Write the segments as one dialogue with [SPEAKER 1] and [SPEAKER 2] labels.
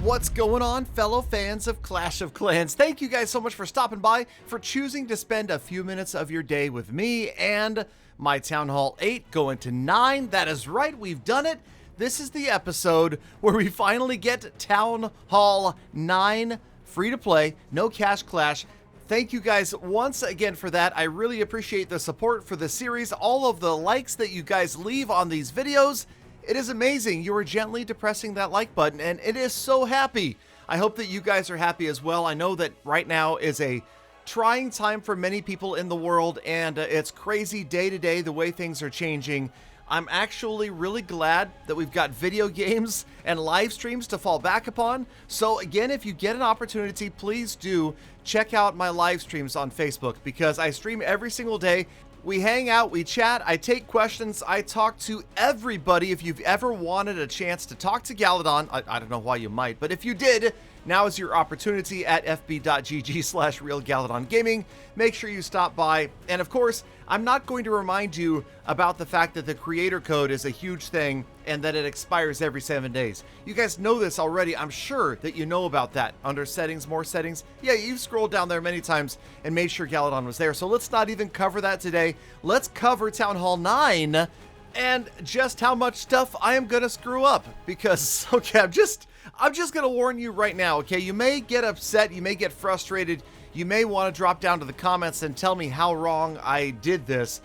[SPEAKER 1] What's going on, fellow fans of Clash of Clans? Thank you guys so much for stopping by, for choosing to spend a few minutes of your day with me and my Town Hall 8 going to 9. That is right, we've done it. This is the episode where we finally get Town Hall 9 free to play, no cash clash. Thank you guys once again for that. I really appreciate the support for the series, all of the likes that you guys leave on these videos. It is amazing. You are gently depressing that like button, and it is so happy. I hope that you guys are happy as well. I know that right now is a trying time for many people in the world, and it's crazy day to day the way things are changing. I'm actually really glad that we've got video games and live streams to fall back upon. So again, if you get an opportunity, please do check out my live streams on Facebook, because I stream every single day. We hang out, we chat, I take questions, I talk to everybody. If you've ever wanted a chance to talk to Galadon, I don't know why you might, but if you did, now is your opportunity at fb.gg/realgaladongaming. Make sure you stop by. And of course, I'm not going to remind you about the fact that the creator code is a huge thing and that it expires every 7 days. You guys know this already. I'm sure that you know about that. Under settings, more settings. Yeah, you've scrolled down there many times and made sure Galadon was there. So let's not even cover that today. Let's cover Town Hall 9 and just how much stuff I am going to screw up. Because, okay, I'm just going to warn you right now, okay? You may get upset, you may get frustrated, you may want to drop down to the comments and tell me how wrong I did this,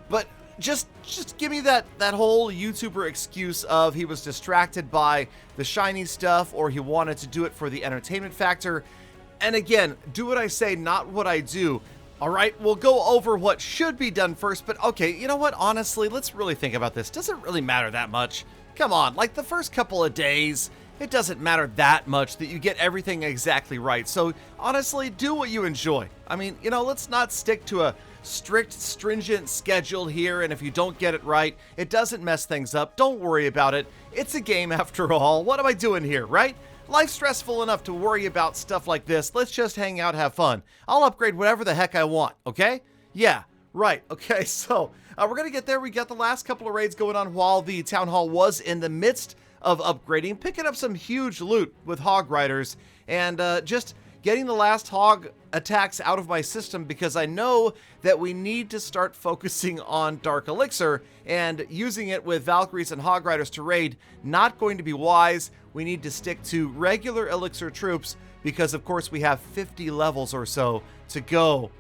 [SPEAKER 1] but just give me that whole YouTuber excuse of he was distracted by the shiny stuff or he wanted to do it for the entertainment factor. And again, do what I say, not what I do. All right, we'll go over what should be done first, but okay, you know what? Honestly, let's really think about this. Does it really matter that much? Come on, like the first couple of days, it doesn't matter that much that you get everything exactly right. So honestly, do what you enjoy. I mean, you know, let's not stick to a strict, stringent schedule here. And if you don't get it right, it doesn't mess things up. Don't worry about it. It's a game after all. What am I doing here, right? Life's stressful enough to worry about stuff like this. Let's just hang out, have fun. I'll upgrade whatever the heck I want, okay? Yeah, right. Okay, so we're going to get there. We got the last couple of raids going on while the Town Hall was in the midst of upgrading, picking up some huge loot with hog riders, and just getting the last hog attacks out of my system, because I know that we need to start focusing on Dark Elixir, and using it with Valkyries and hog riders to raid, not going to be wise. We need to stick to regular Elixir troops, because of course we have 50 levels or so to go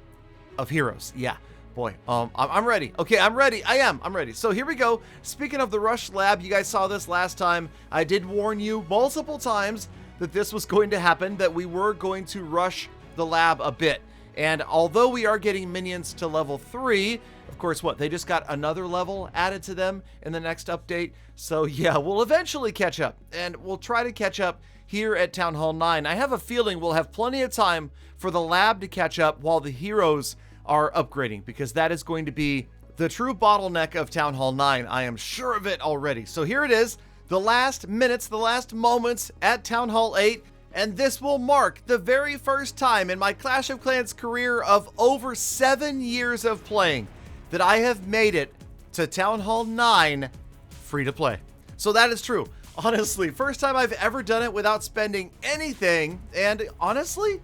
[SPEAKER 1] of heroes. Yeah. Boy, I'm ready. Okay, I'm ready. I'm ready. So here we go. Speaking of the Rush Lab, you guys saw this last time. I did warn you multiple times that this was going to happen, that we were going to rush the lab a bit. And although we are getting minions to level 3, of course, what? They just got another level added to them in the next update. So yeah, we'll eventually catch up. And we'll try to catch up here at Town Hall 9. I have a feeling we'll have plenty of time for the lab to catch up while the heroes are upgrading, because that is going to be the true bottleneck of Town Hall 9. I am sure of it already. So here it is, the last minutes, the last moments at Town Hall 8, and this will mark the very first time in my Clash of Clans career of over 7 years of playing that I have made it to Town Hall 9 free to play. So that is true. Honestly, first time I've ever done it without spending anything, and honestly,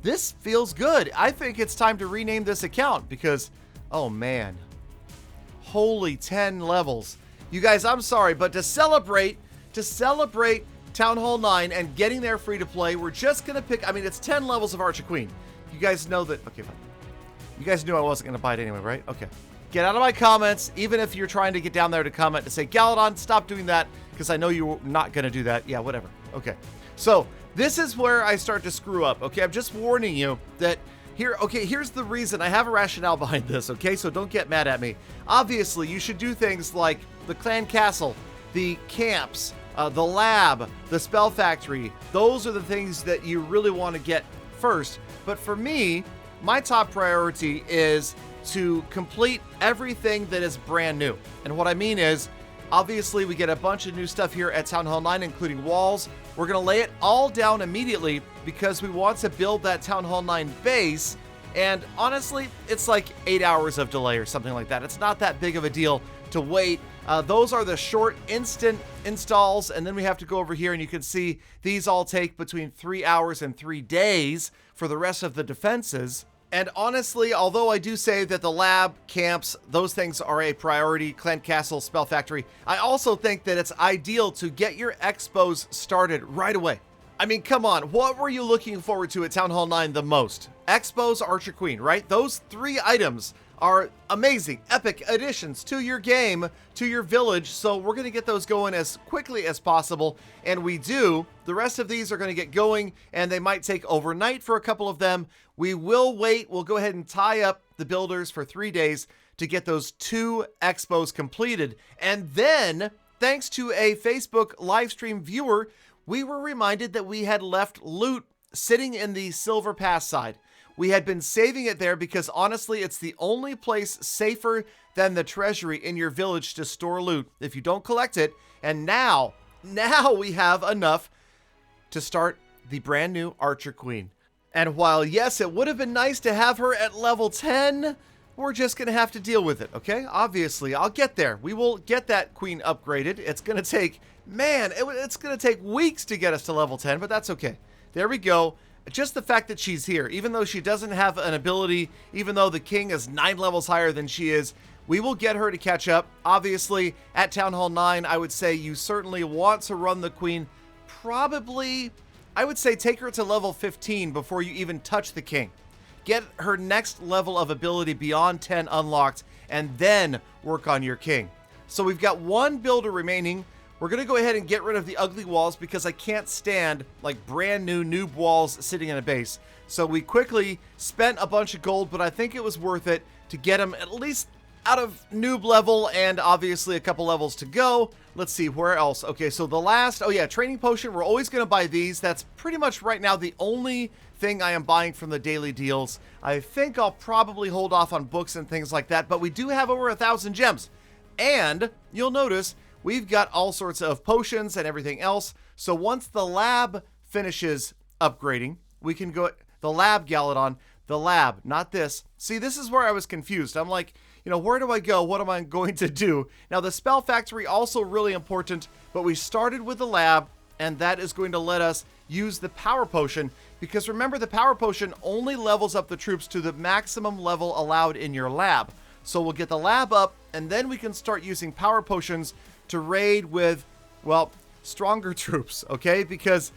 [SPEAKER 1] this feels good. I think it's time to rename this account because, oh man, holy 10 levels. You guys, I'm sorry, but to celebrate Town Hall 9 and getting there free to play, we're just going to pick, I mean, it's 10 levels of Archer Queen. You guys know that, okay, fine. You guys knew I wasn't going to buy it anyway, right? Okay. Get out of my comments, even if you're trying to get down there to comment to say, Galadon, stop doing that, because I know you're not going to do that. Yeah, whatever. Okay. So, this is where I start to screw up, okay? I'm just warning you that here, okay, here's the reason. I have a rationale behind this, okay? So don't get mad at me. Obviously, you should do things like the clan castle, the camps, the lab, the spell factory. Those are the things that you really want to get first. But for me, my top priority is to complete everything that is brand new. And what I mean is, obviously, we get a bunch of new stuff here at Town Hall 9, including walls. We're going to lay it all down immediately because we want to build that Town Hall 9 base. And honestly, it's like 8 hours of delay or something like that. It's not that big of a deal to wait. Those are the short instant installs, and then we have to go over here and you can see these all take between 3 hours and 3 days for the rest of the defenses. And honestly, although I do say that the lab, camps, those things are a priority, Clan Castle, Spell Factory, I also think that it's ideal to get your expos started right away. I mean, come on, what were you looking forward to at Town Hall 9 the most? Expos, Archer Queen, right? Those 3 items are amazing, epic additions to your game, to your village, so we're going to get those going as quickly as possible, and we do. The rest of these are going to get going, and they might take overnight for a couple of them. We will wait. We'll go ahead and tie up the builders for 3 days to get those 2 expos completed, and then, thanks to a Facebook live stream viewer, we were reminded that we had left loot sitting in the Silver Pass side. We had been saving it there because honestly, it's the only place safer than the treasury in your village to store loot if you don't collect it. And now we have enough to start the brand new Archer Queen. And while yes, it would have been nice to have her at level 10, we're just going to have to deal with it, okay? Obviously, I'll get there. We will get that queen upgraded. It's going to take, man, it's going to take weeks to get us to level 10, but that's okay. There we go. Just the fact that she's here, even though she doesn't have an ability, even though the king is 9 levels higher than she is, we will get her to catch up. Obviously, at Town Hall 9, I would say you certainly want to run the queen. Probably, I would say take her to level 15 before you even touch the king. Get her next level of ability beyond 10 unlocked, and then work on your king. So we've got 1 builder remaining. We're going to go ahead and get rid of the ugly walls because I can't stand like brand new noob walls sitting in a base. So we quickly spent a bunch of gold, but I think it was worth it to get them at least out of noob level, and obviously a couple levels to go. Let's see, where else? Okay, so the last, oh yeah, training potion. We're always going to buy these. That's pretty much right now the only thing I am buying from the daily deals. I think I'll probably hold off on books and things like that, but we do have over 1,000 gems. And you'll notice we've got all sorts of potions and everything else. So once the lab finishes upgrading, we can go, the lab, Galadon, the lab, not this. See, this is where I was confused. I'm like, you know, where do I go? What am I going to do? Now, the Spell Factory, also really important, but we started with the lab, and that is going to let us use the Power Potion, because remember, the Power Potion only levels up the troops to the maximum level allowed in your lab. So we'll get the lab up, and then we can start using Power Potions to raid with, well, stronger troops, okay? Because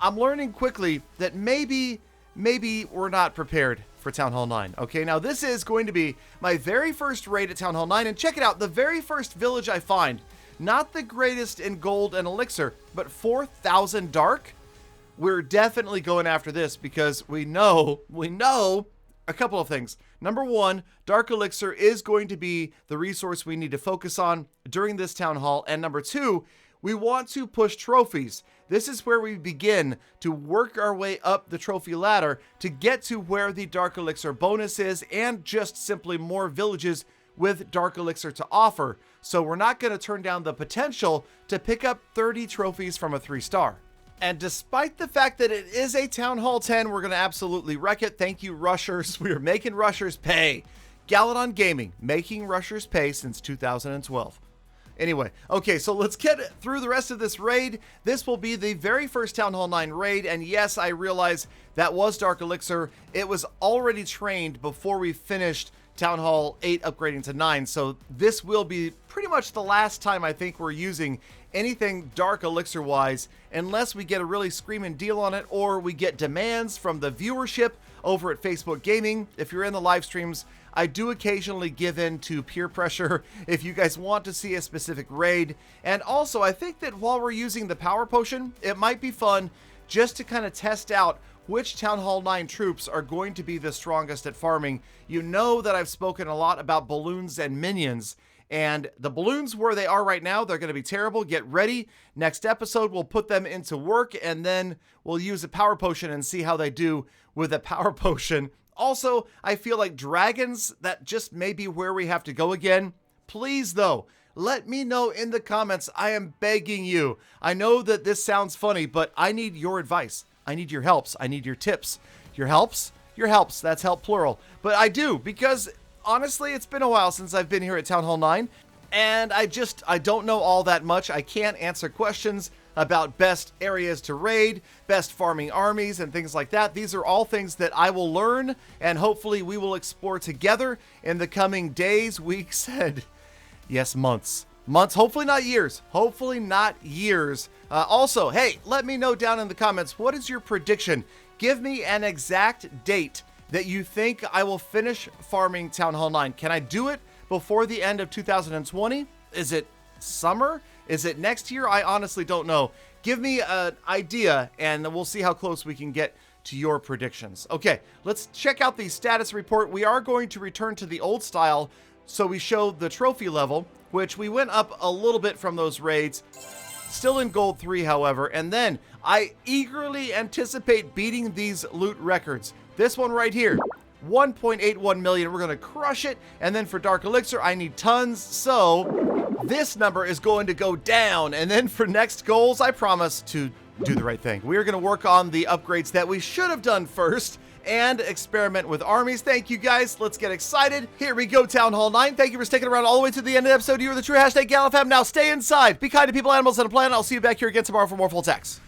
[SPEAKER 1] I'm learning quickly that maybe we're not prepared for Town Hall 9, okay? Now, this is going to be my very first raid at Town Hall 9, and check it out, the very first village I find, not the greatest in gold and elixir, but 4,000 dark. We're definitely going after this because we know a couple of things. Number one, dark elixir is going to be the resource we need to focus on during this town hall. And number two, we want to push trophies. This is where we begin to work our way up the trophy ladder to get to where the dark elixir bonus is, and just simply more villages with dark elixir to offer. So we're not going to turn down the potential to pick up 30 trophies from a 3-star. And despite the fact that it is a Town Hall 10, we're going to absolutely wreck it. Thank you, rushers. We are making rushers pay. Galadon Gaming, making rushers pay since 2012. Anyway, okay, so let's get through the rest of this raid. This will be the very first Town Hall 9 raid, and yes, I realize that was Dark Elixir. It was already trained before we finished Town Hall 8 upgrading to 9, so this will be pretty much the last time I think we're using anything Dark Elixir-wise, unless we get a really screaming deal on it, or we get demands from the viewership over at Facebook Gaming. If you're in the live streams, I do occasionally give in to peer pressure if you guys want to see a specific raid. And also, I think that while we're using the Power Potion, it might be fun just to kind of test out which Town Hall 9 troops are going to be the strongest at farming. You know that I've spoken a lot about balloons and minions, and the balloons where they are right now, they're going to be terrible. Get ready. Next episode, we'll put them into work, and then we'll use a Power Potion and see how they do with a Power Potion. Also, I feel like dragons, that just may be where we have to go again. Please, though, let me know in the comments. I am begging you. I know that this sounds funny, but I need your advice. I need your helps. I need your tips. Your helps? Your helps. That's help plural. But I do, because honestly, it's been a while since I've been here at Town Hall 9, and I don't know all that much. I can't answer questions about best areas to raid, best farming armies, and things like that. These are all things that I will learn, and hopefully we will explore together in the coming days, weeks, and yes, months. Hopefully not years. Also, hey, let me know down in the comments, what is your prediction? Give me an exact date that you think I will finish farming Town Hall 9. Can I do it before the end of 2020? Is it summer? Is it next year? I honestly don't know. Give me an idea, and we'll see how close we can get to your predictions. Okay, let's check out the status report. We are going to return to the old style, so we show the trophy level, which we went up a little bit from those raids. Still in gold 3, however, and then I eagerly anticipate beating these loot records. This one right here, 1.81 million. We're gonna crush it. And then for Dark Elixir, I need tons, so this number is going to go down. And then for next goals, I promise to do the right thing. We are gonna work on the upgrades that we should have done first and experiment with armies. Thank you guys. Let's get excited. Here we go, Town Hall 9. Thank you for sticking around all the way to the end of the episode. You are the true hashtag GalaFam. Now stay inside. Be kind to people, animals, and the planet. I'll see you back here again tomorrow for more full text.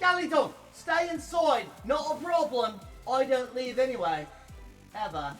[SPEAKER 1] Galadon, stay inside. Not a problem. I don't leave anyway. Ever.